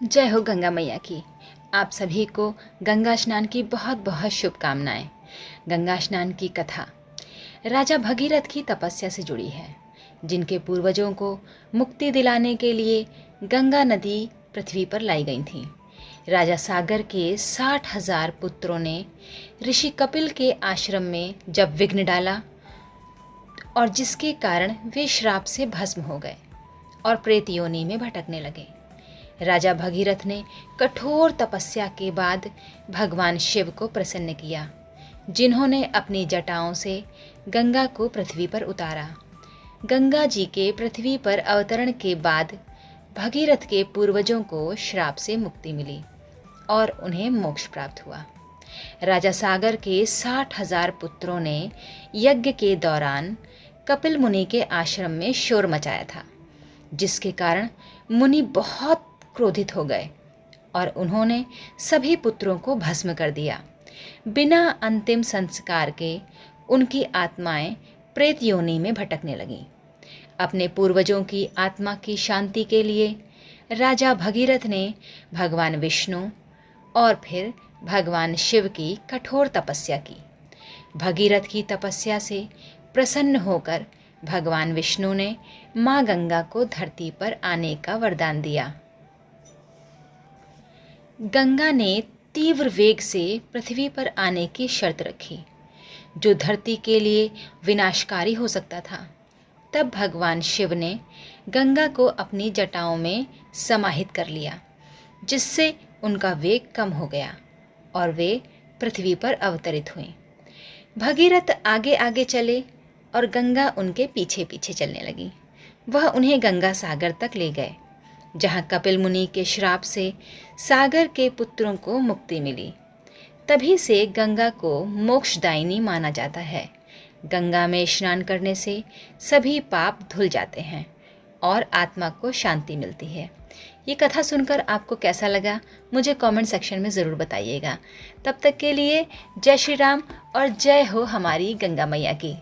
जय हो गंगा मैया की। आप सभी को गंगा स्नान की बहुत बहुत शुभकामनाएं। गंगा स्नान की कथा राजा भगीरथ की तपस्या से जुड़ी है, जिनके पूर्वजों को मुक्ति दिलाने के लिए गंगा नदी पृथ्वी पर लाई गई थी। राजा सागर के 60,000 पुत्रों ने ऋषि कपिल के आश्रम में जब विघ्न डाला और जिसके कारण वे श्राप से भस्म हो गए और प्रेत योनि में भटकने लगे। राजा भगीरथ ने कठोर तपस्या के बाद भगवान शिव को प्रसन्न किया, जिन्होंने अपनी जटाओं से गंगा को पृथ्वी पर उतारा। गंगा जी के पृथ्वी पर अवतरण के बाद भगीरथ के पूर्वजों को श्राप से मुक्ति मिली और उन्हें मोक्ष प्राप्त हुआ। राजा सागर के 60,000 पुत्रों ने यज्ञ के दौरान कपिल मुनि के आश्रम में शोर मचाया था, जिसके कारण मुनि बहुत क्रोधित हो गए और उन्होंने सभी पुत्रों को भस्म कर दिया। बिना अंतिम संस्कार के उनकी आत्माएं प्रेत योनि में भटकने लगीं। अपने पूर्वजों की आत्मा की शांति के लिए राजा भगीरथ ने भगवान विष्णु और फिर भगवान शिव की कठोर तपस्या की। भगीरथ की तपस्या से प्रसन्न होकर भगवान विष्णु ने माँ गंगा को धरती पर आने का वरदान दिया। गंगा ने तीव्र वेग से पृथ्वी पर आने की शर्त रखी, जो धरती के लिए विनाशकारी हो सकता था। तब भगवान शिव ने गंगा को अपनी जटाओं में समाहित कर लिया, जिससे उनका वेग कम हो गया और वे पृथ्वी पर अवतरित हुए। भगीरथ आगे आगे चले और गंगा उनके पीछे पीछे चलने लगी। वह उन्हें गंगा सागर तक ले गए, जहाँ कपिल मुनि के श्राप से सागर के पुत्रों को मुक्ति मिली। तभी से गंगा को मोक्षदायिनी माना जाता है। गंगा में स्नान करने से सभी पाप धुल जाते हैं और आत्मा को शांति मिलती है। ये कथा सुनकर आपको कैसा लगा, मुझे कमेंट सेक्शन में ज़रूर बताइएगा। तब तक के लिए जय श्री राम और जय हो हमारी गंगा मैया की।